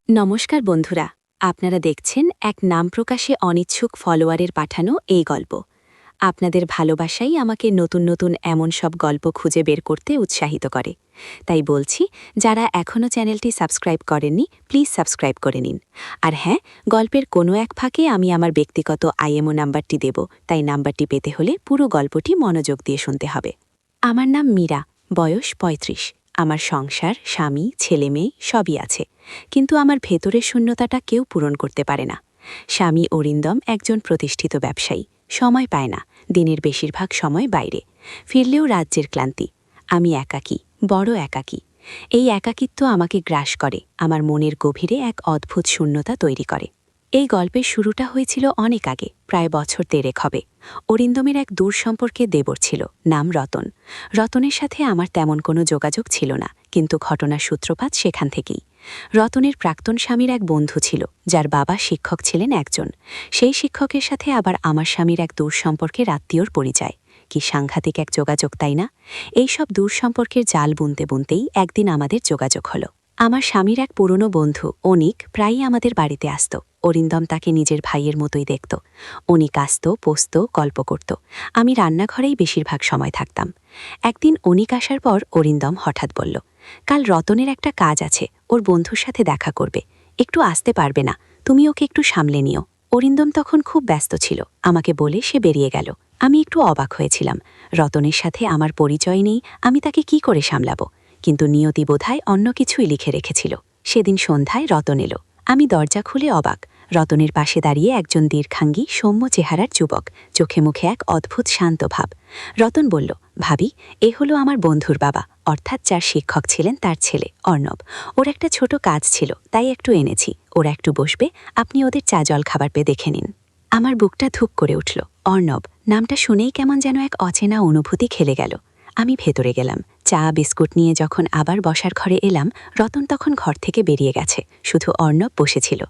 নমস্কার বন্ধুরা, আপনারা দেখছেন এক নাম প্রকাশে অনিচ্ছুক ফলোয়ারের পাঠানো এই গল্প। আপনাদের ভালোবাসাই আমাকে নতুন নতুন এমন সব গল্প খুঁজে বের করতে উৎসাহিত করে। তাই বলছি, যারা এখনও চ্যানেলটি সাবস্ক্রাইব করেননি প্লিজ সাবস্ক্রাইব করে নিন। আর হ্যাঁ, গল্পের কোনো এক ফাঁকে আমি আমার ব্যক্তিগত আইএমও নাম্বারটি দেব, তাই নাম্বারটি পেতে হলে পুরো গল্পটি মনোযোগ দিয়ে শুনতে হবে। আমার নাম মীরা, বয়স ৩৫। আমার সংসার, স্বামী, ছেলেমেয়ে সবই আছে, কিন্তু আমার ভেতরের শূন্যতাটা কেউ পূরণ করতে পারে না। স্বামী অরিন্দম একজন প্রতিষ্ঠিত ব্যবসায়ী, সময় পায় না, দিনের বেশিরভাগ সময় বাইরে, ফিরলেও রাজ্যের ক্লান্তি। আমি একাকী, বড় একাকী। এই একাকিত্ব আমাকে গ্রাস করে, আমার মনের গভীরে এক অদ্ভুত শূন্যতা তৈরি করে। এই গল্পের শুরুটা হয়েছিল অনেক আগে, প্রায় বছর ১.৫ হবে। অরিন্দমের এক দূর সম্পর্কে দেবর ছিল, নাম রতন। রতনের সাথে আমার তেমন কোনো যোগাযোগ ছিল না, কিন্তু ঘটনার সূত্রপাত সেখান থেকেই। রতনের প্রাক্তন স্বামীর এক বন্ধু ছিল, যার বাবা শিক্ষক ছিলেন একজন। সেই শিক্ষকের সাথে আবার আমার স্বামীর এক দূর সম্পর্কের আত্মীয়র পরিচয়। কি সাংঘাতিক এক যোগাযোগ, তাই না? এইসব দূর সম্পর্কের জাল বুনতে বুনতেই একদিন আমাদের যোগাযোগ হলো। আমার স্বামীর এক পুরনো বন্ধু অনিক প্রায়ই আমাদের বাড়িতে আসত। অরিন্দম তাকে নিজের ভাইয়ের মতোই দেখত। অনিক আসত, বসত, গল্প করত। আমি রান্নাঘরেই বেশিরভাগ সময় থাকতাম। একদিন অনিক আসার পর অরিন্দম হঠাৎ বলল, কাল রতনের একটা কাজ আছে, ওর বন্ধুর সাথে দেখা করবে, একটু আসতে পারবে না, তুমি ওকে একটু সামলে নিও। অরিন্দম তখন খুব ব্যস্ত ছিল, আমাকে বলে সে বেরিয়ে গেল। আমি একটু অবাক হয়েছিলাম, রতনের সাথে আমার পরিচয় নেই, আমি তাকে কি করে সামলাবো? কিন্তু নিয়তি বোধহয় অন্য কিছুই লিখে রেখেছিল। সেদিন সন্ধ্যায় রতন এলো। আমি দরজা খুলে অবাক। রতনের পাশে দাঁড়িয়ে একজন দীর্ঘাঙ্গী সৌম্য চেহারার যুবক, চোখে মুখে এক অদ্ভুত শান্ত ভাব। রতন বলল, ভাবি, এ হলো আমার বন্ধুর বাবা, অর্থাৎ যার শিক্ষক ছিলেন তার ছেলে অর্ণব। ওর একটা ছোট কাজ ছিল, তাই একটু এনেছি, ওরা একটু বসবে, আপনি ওদের চা জল খাবার পেয়ে দেখে নিন। আমার বুকটা ধুক করে উঠল। অর্ণব নামটা শুনেই কেমন যেন এক অচেনা অনুভূতি খেলে গেল। আমি ভেতরে গেলাম। চা বিস্কুট নিয়ে যখন আবার বসার ঘরে এলাম, রতন তখন ঘর থেকে বেরিয়ে গেছে, শুধু অর্ণব বসেছিল।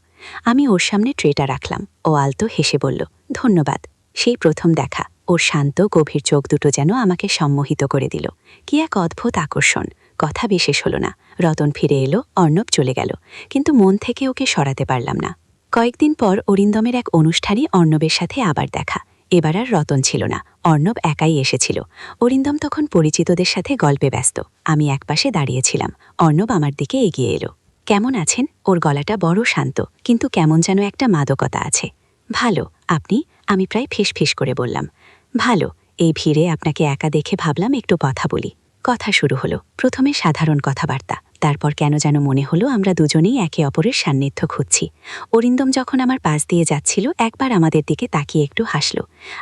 আমি ওর সামনে ট্রেটা রাখলাম। ও আলতো হেসে বলল, ধন্যবাদ। সেই প্রথম দেখা। ওর শান্ত গভীর চোখ দুটো যেন আমাকে সম্মোহিত করে দিল। কি এক অদ্ভুত আকর্ষণ! কথা বিশেষ হলো না। রতন ফিরে এলো, অর্ণব চলে গেল, কিন্তু মন থেকে ওকে সরাতে পারলাম না। কয়েকদিন পর অরিন্দমের এক অনুষ্ঠানে অর্ণবের সাথে আবার দেখা। এবার আর রতন ছিল না, অর্ণব একাই এসেছিল। অরিন্দম তখন পরিচিতদের সাথে গল্পে ব্যস্ত। আমি একপাশে দাঁড়িয়েছিলাম। অর্ণব আমার দিকে এগিয়ে এলো। কেমন আছেন? ওর গলাটা বড় শান্ত, কিন্তু কেমন যেন একটা মাদকতা আছে। ভালো, আপনি? আমি প্রায় ফিসফিস করে বললাম, ভালো। এই ভিড়ে আপনাকে একা দেখে ভাবলাম একটু কথা বলি। কথা শুরু হলো, প্রথমে সাধারণ কথাবার্তা, তারপর কেন যেন মনে হলো আমরা দুজনেই একে অপরের সান্নিধ্য খুঁজছি। অরিন্দম যখন আমার পাশ দিয়ে যাচ্ছিল একবার আমাদের দিকে তাকিয়ে একটু হাসল।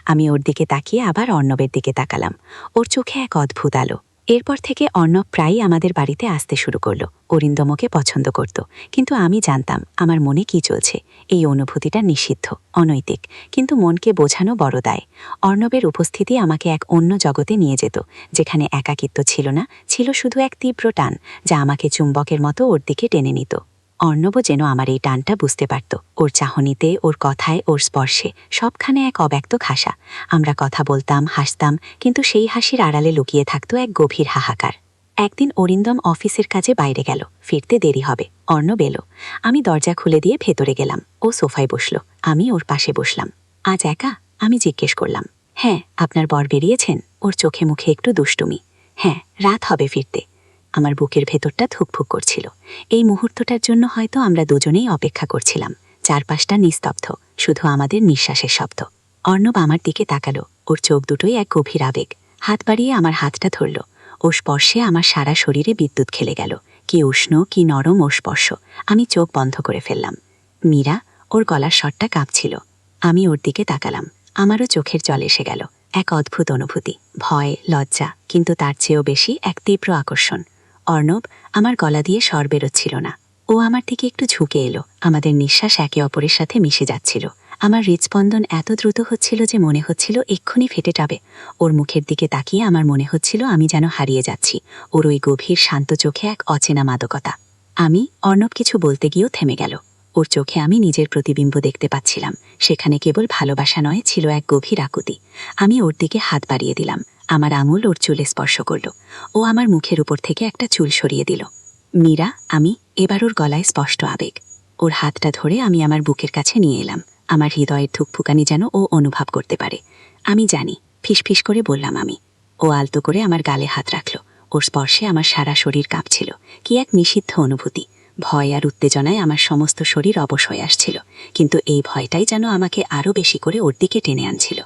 আমি ওর দিকে তাকিয়ে আবার অর্ণবের দিকে তাকালাম। ওর চোখে এক অদ্ভুত আলো। এরপর থেকে অর্ণব প্রায়ই আমাদের বাড়িতে আসতে শুরু করলো। অরিন্দম ওকে পছন্দ করত, কিন্তু আমি জানতাম আমার মনে কি চলছে। এই অনুভূতিটা নিষিদ্ধ, অনৈতিক, কিন্তু মনকে বোঝানো বড় দায়। অর্ণবের উপস্থিতি আমাকে এক অন্য জগতে নিয়ে যেত, যেখানে একাকিত্ব ছিল না, ছিল শুধু এক তীব্র টান, যা আমাকে চুম্বকের মতো ওর দিকে টেনে নিত। অর্ণবও যেন আমার এই টানটা বুঝতে পারত, ওর চাহনিতে, ওর কথায়, ওর স্পর্শে, সবখানে এক অব্যক্ত খাসা। আমরা কথা বলতাম, হাসতাম, কিন্তু সেই হাসির আড়ালে লুকিয়ে থাকত এক গভীর হাহাকার। একদিন অরিন্দম অফিসের কাজে বাইরে গেল, ফিরতে দেরি হবে। অর্ণব এলো। আমি দরজা খুলে দিয়ে ভেতরে গেলাম। ও সোফায় বসল, আমি ওর পাশে বসলাম। আজ একা? আমি জিজ্ঞেস করলাম। হ্যাঁ। আপনার বর বেরিয়েছেন? ওর চোখে মুখে একটু দুষ্টুমি। হ্যাঁ, রাত হবে ফিরতে। আমার বুকের ভেতরটা ধুকফুক করছিল। এই মুহূর্তটার জন্য হয়তো আমরা দুজনেই অপেক্ষা করছিলাম। চারপাশটা নিস্তব্ধ, শুধু আমাদের নিঃশ্বাসের শব্দ। অর্ণব আমার দিকে তাকালো, ওর চোখ দুটোই এক গভীর আবেগ। হাত বাড়িয়ে আমার হাতটা ধরল। ওর স্পর্শে আমার সারা শরীরে বিদ্যুৎ খেলে গেল। কি উষ্ণ, কি নরম ওর স্পর্শ! আমি চোখ বন্ধ করে ফেললাম। মীরা, ওর গলার স্বরটা কাঁপছিল। আমি ওর দিকে তাকালাম। আমারও চোখের জল এসে গেল। এক অদ্ভুত অনুভূতি, ভয়, লজ্জা, কিন্তু তার চেয়েও বেশি এক তীব্র আকর্ষণ। অর্ণব, আমার গলা দিয়ে স্বর বেরোচ্ছিল না। ও আমার থেকে একটু ঝুঁকে এলো। আমাদের নিঃশ্বাস একে অপরের সাথে মিশে যাচ্ছিল। আমার হৃৎস্পন্দন এত দ্রুত হচ্ছিল যে মনে হচ্ছিল এক্ষুনি ফেটে যাবে। ওর মুখের দিকে তাকিয়ে আমার মনে হচ্ছিল আমি যেন হারিয়ে যাচ্ছি। ওর ওই গভীর শান্ত চোখে এক অচেনা মাদকতা। অর্ণব কিছু বলতে গিয়েও থেমে গেল। ওর চোখে আমি নিজের প্রতিবিম্ব দেখতে পাচ্ছিলাম। সেখানে কেবল ভালোবাসা নয়, ছিল এক গভীর আকুতি। আমি ওর দিকে হাত বাড়িয়ে দিলাম। আমার আঙুল ওর চুলে স্পর্শ করল। ও আমার মুখের উপর থেকে একটা চুল সরিয়ে দিল। মীরা, এবার ওর গলায় স্পষ্ট আবেগ। ওর হাতটা ধরে আমি আমার বুকের কাছে নিয়ে এলাম। আমার হৃদয়ের ধুকফুকানি যেন ও অনুভব করতে পারে। আমি জানি, ফিসফিস করে বললাম আমি। ও আলতো করে আমার গালে হাত রাখল। ওর স্পর্শে আমার সারা শরীর কাঁপছিল। কি এক নিষিদ্ধ অনুভূতি! ভয় আর উত্তেজনায় আমার সমস্ত শরীর অবশ হয়ে আসছিল, কিন্তু এই ভয়টাই যেন আমাকে আরও বেশি করে ওর দিকে টেনে আনছিল।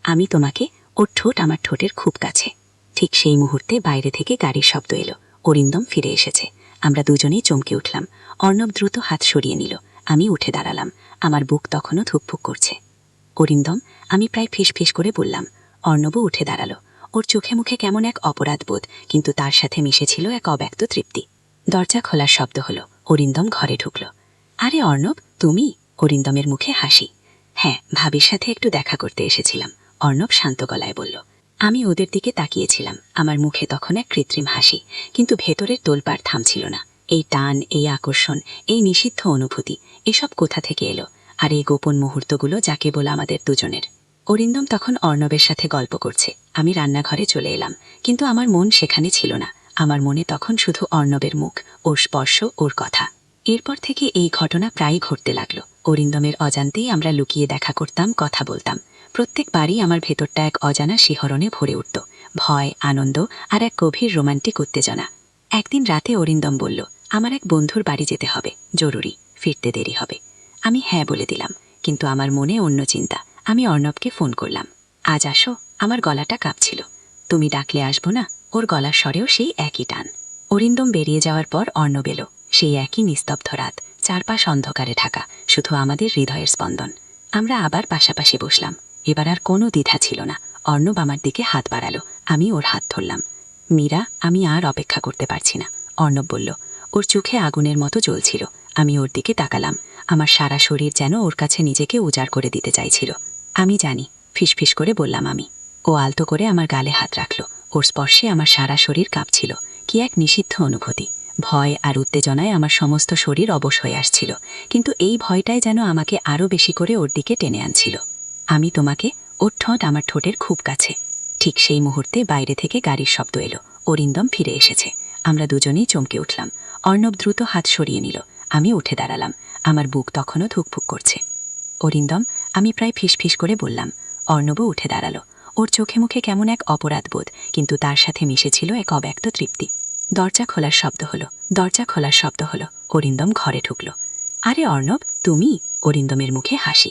আমি তোমাকে। ওর ঠোঁট আমার ঠোঁটের খুব কাছে। ঠিক সেই মুহূর্তে বাইরে থেকে গাড়ির শব্দ এলো। অরিন্দম ফিরে এসেছে। আমরা দুজনেই চমকে উঠলাম। অর্ণব দ্রুত হাত সরিয়ে নিল। আমি উঠে দাঁড়ালাম। আমার বুক তখনও ধুকফুক করছে। অরিন্দম, আমি প্রায় ফিসফিস করে বললাম। অর্ণবও উঠে দাঁড়ালো। ওর চোখে মুখে কেমন এক অপরাধবোধ, কিন্তু তার সাথে মিশেছিল এক অব্যক্ত তৃপ্তি। দরজা খোলার শব্দ হলো। অরিন্দম ঘরে ঢুকল। আরে অর্ণব, তুমি? অরিন্দমের মুখে হাসি। হ্যাঁ, ভাবির সাথে একটু দেখা করতে এসেছিলাম, অর্ণব শান্ত গলায় বলল। আমি ওদের দিকে তাকিয়েছিলাম। আমার মুখে তখন এক কৃত্রিম হাসি, কিন্তু ভেতরের তোলপাড় থামছিল না। এই টান, এই আকর্ষণ, এই নিষিদ্ধ অনুভূতি, এসব কোথা থেকে এলো? আর এই গোপন মুহূর্তগুলো যা কেবল আমাদের দুজনের। অরিন্দম তখন অর্ণবের সাথে গল্প করছে। আমি রান্নাঘরে চলে এলাম, কিন্তু আমার মন সেখানে ছিল না। আমার মনে তখন শুধু অর্ণবের মুখ, ওর স্পর্শ, ওর কথা। এরপর থেকে এই ঘটনা প্রায়ই ঘটতে লাগলো। অরিন্দমের অজান্তেই আমরা লুকিয়ে দেখা করতাম, কথা বলতাম। প্রত্যেকবারই আমার ভেতরটা এক অজানা শিহরণে ভরে উঠত। ভয়, আনন্দ আর এক গভীর রোমান্টিক উত্তেজনা। একদিন রাতে অরিন্দম বলল, আমার এক বন্ধুর বাড়ি যেতে হবে, জরুরি, ফিরতে দেরি হবে। আমি হ্যাঁ বলে দিলাম, কিন্তু আমার মনে অন্য চিন্তা। আমি অর্ণবকে ফোন করলাম। আজ আসো। আমার গলাটা কাঁপছিল। তুমি ডাকলে আসবো না? ওর গলার স্বরেও সেই একই টান। অরিন্দম বেরিয়ে যাওয়ার পর অর্ণব এলো। সেই একই নিস্তব্ধ রাত, চারপাশ অন্ধকারে ঢাকা, শুধু আমাদের হৃদয়ের স্পন্দন। আমরা আবার পাশাপাশি বসলাম। এবার আর কোনো দ্বিধা ছিল না। অর্ণব আমার দিকে হাত বাড়ালো। আমি ওর হাত ধরলাম। মীরা, আমি আর অপেক্ষা করতে পারছি না, অর্ণব বলল। ওর চোখে আগুনের মতো জ্বলছিল। আমি ওর দিকে তাকালাম। আমার সারা শরীর যেন ওর কাছে নিজেকে উজাড় করে দিতে চাইছিল। আমি জানি, ফিসফিস করে বললাম আমি। ও আলতো করে আমার গালে হাত রাখল। ওর স্পর্শে আমার সারা শরীর কাঁপছিল। কি এক নিষিদ্ধ অনুভূতি! ভয় আর উত্তেজনায় আমার সমস্ত শরীর অবশ হয়ে আসছিল, কিন্তু এই ভয়টাই যেন আমাকে আরও বেশি করে ওর দিকে টেনে আনছিল। আমি তোমাকে। ওর ঠোঁট আমার ঠোঁটের খুব কাছে। ঠিক সেই মুহূর্তে বাইরে থেকে গাড়ির শব্দ এলো। অরিন্দম ফিরে এসেছে। আমরা দুজনেই চমকে উঠলাম। অর্ণব দ্রুত হাত সরিয়ে নিল। আমি উঠে দাঁড়ালাম। আমার বুক তখনও ধুকফুক করছে। অরিন্দম, আমি প্রায় ফিসফিস করে বললাম। অর্ণবও উঠে দাঁড়ালো। ওর চোখে মুখে কেমন এক অপরাধবোধ, কিন্তু তার সাথে মিশেছিল এক অব্যক্ত তৃপ্তি। দরজা খোলার শব্দ হলো। দরজা খোলার শব্দ হলো। অরিন্দম ঘরে ঢুকল। আরে অর্ণব, তুমি? অরিন্দমের মুখে হাসি।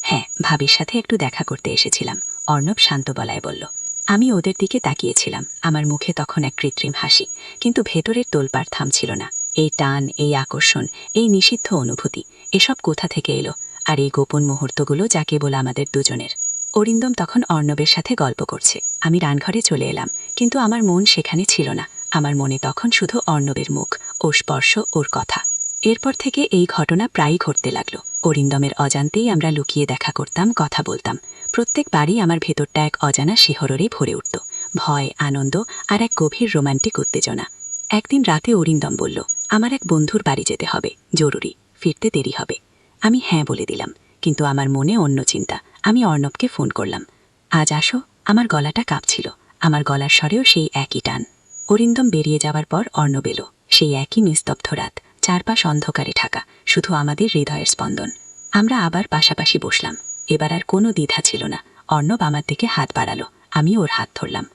হ্যাঁ, ভাবির সাথে একটু দেখা করতে এসেছিলাম, অর্ণব শান্ত গলায় বলল। আমি ওদের দিকে তাকিয়েছিলাম। আমার মুখে তখন এক কৃত্রিম হাসি, কিন্তু ভেতরের তোলপাড় থামছিল না। এই টান, এই আকর্ষণ, এই নিষিদ্ধ অনুভূতি, এসব কোথা থেকে এলো? আর এই গোপন মুহূর্তগুলো যা কেবল আমাদের দুজনের। অরিন্দম তখন অর্ণবের সাথে গল্প করছে। আমি রান্নাঘরে চলে এলাম, কিন্তু আমার মন সেখানে ছিল না। আমার মনে তখন শুধু অর্ণবের মুখ, ওর স্পর্শ, ওর কথা। এরপর থেকে এই ঘটনা প্রায়ই ঘটতে লাগলো। অরিন্দমের অজান্তেই আমরা লুকিয়ে দেখা করতাম, কথা বলতাম। প্রত্যেকবারই আমার ভেতরটা এক অজানা শিহরণে ভরে উঠত। ভয়, আনন্দ আর এক গভীর রোমান্টিক উত্তেজনা। একদিন রাতে অরিন্দম বলল, আমার এক বন্ধুর বাড়ি যেতে হবে, জরুরি, ফিরতে দেরি হবে। আমি হ্যাঁ বলে দিলাম, কিন্তু আমার মনে অন্য চিন্তা। আমি অর্ণবকে ফোন করলাম। আজ আসো। আমার গলাটা কাঁপছিল। আমার গলার স্বরেও সেই একই টান। অরিন্দম বেরিয়ে যাওয়ার পর অর্ণব এলো। সেই একই নিস্তব্ধ রাত, চারপাশ অন্ধকারে ঢাকা, শুধু আমাদের হৃদয়ের স্পন্দন। আমরা আবার পাশাপাশি বসলাম। এবার আর কোনো দ্বিধা ছিল না। অর্ণব আমার দিকে হাত বাড়ালো। আমি ওর হাত ধরলাম।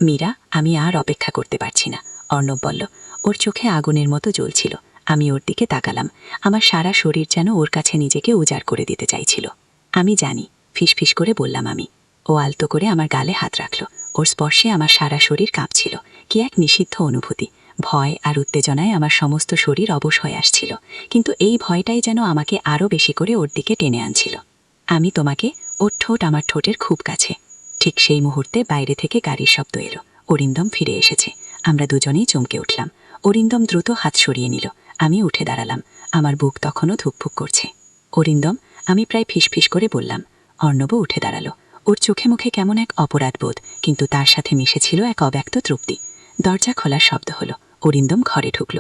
মীরা, আমি আর অপেক্ষা করতে পারছি না, অর্ণব বলল। ওর চোখে আগুনের মতো জ্বলছিল। আমি ওর দিকে তাকালাম। আমার সারা শরীর যেন ওর কাছে নিজেকে উজাড় করে দিতে চাইছিল। আমি জানি, ফিসফিস করে বললাম আমি। ও আলতো করে আমার গালে হাত রাখল। ওর স্পর্শে আমার সারা শরীর কাঁপছিল। কি এক নিষিদ্ধ অনুভূতি! ভয় আর উত্তেজনায় আমার সমস্ত শরীর অবশ হয়ে আসছিল, কিন্তু এই ভয়টাই যেন আমাকে আরও বেশি করে ওর দিকে টেনে আনছিল। আমি তোমাকে। ওর ঠোঁট আমার ঠোঁটের খুব কাছে। ঠিক সেই মুহূর্তে বাইরে থেকে গাড়ির শব্দ এলো। অরিন্দম ফিরে এসেছে। আমরা দুজনেই চমকে উঠলাম। অরিন্দম দ্রুত হাত সরিয়ে নিল। আমি উঠে দাঁড়ালাম। আমার বুক তখনও ধুকফুক করছে। অরিন্দম, আমি প্রায় ফিসফিস করে বললাম। অর্ণবও উঠে দাঁড়ালো। ওর চোখে মুখে কেমন এক অপরাধবোধ, কিন্তু তার সাথে মিশেছিল এক অব্যক্ত তৃপ্তি। দরজা খোলার শব্দ হলো। অরিন্দম ঘরে ঢুকল।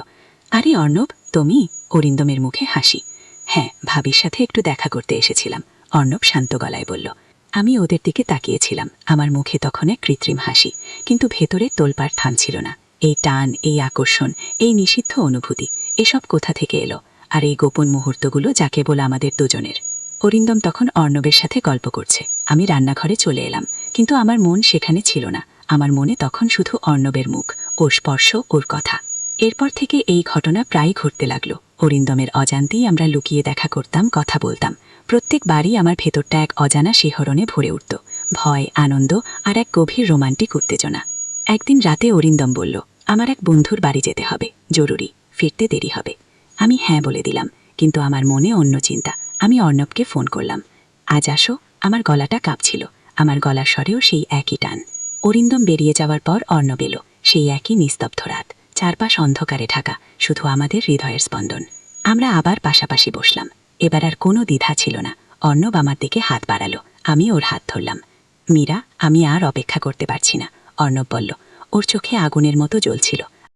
আরে অর্ণব, তুমি? অরিন্দমের মুখে হাসি। হ্যাঁ, ভাবির সাথে একটু দেখা করতে এসেছিলাম, অর্ণব শান্ত গলায় বলল। আমি ওদের দিকে তাকিয়েছিলাম। আমার মুখে তখন এক কৃত্রিম হাসি, কিন্তু ভেতরের তোলপাড় থামছিল না। এই টান, এই আকর্ষণ, এই নিষিদ্ধ অনুভূতি, এসব কোথা থেকে এলো? আর এই গোপন মুহূর্তগুলো যা কেবল আমাদের দুজনের। অরিন্দম তখন অর্ণবের সাথে গল্প করছে। আমি রান্নাঘরে চলে এলাম, কিন্তু আমার মন সেখানে ছিল না। আমার মনে তখন শুধু অর্ণবের মুখ, ওর স্পর্শ, ওর কথা। এরপর থেকে এই ঘটনা প্রায় ঘটতে লাগলো। অরিন্দমের অজান্তেই আমরা লুকিয়ে দেখা করতাম, কথা বলতাম। প্রত্যেকবারই আমার ভেতরটা এক অজানা শিহরণে ভরে উঠত, ভয়, আনন্দ আর এক গভীর রোমান্টিক উত্তেজনা। একদিন রাতে অরিন্দম বলল, আমার এক বন্ধুর বাড়ি যেতে হবে, জরুরি, ফিরতে দেরি হবে। আমি হ্যাঁ বলে দিলাম, কিন্তু আমার মনে অন্য চিন্তা। আমি অর্ণবকে ফোন করলাম। আজ আসো। আমার গলাটা কাঁপছিল, আমার গলার স্বরেও সেই একই টান। অরিন্দম বেরিয়ে যাওয়ার পর অর্ণব এলো, সেই একই নিস্তব্ধ রাত, চারপাশ অন্ধকারে ঢাকা, শুধু আমাদের হৃদয়ের স্পন্দন। আমরা আবার পাশাপাশি বসলাম। এবার আর কোনো দ্বিধা ছিল না। অর্ণব আমার দিকে হাত বাড়ালো, আমি ওর হাত ধরলাম। মীরা, আমি আর অপেক্ষা করতে পারছি না, অর্ণব বলল। ওর চোখে আগুনের মতো জ্বলছিল।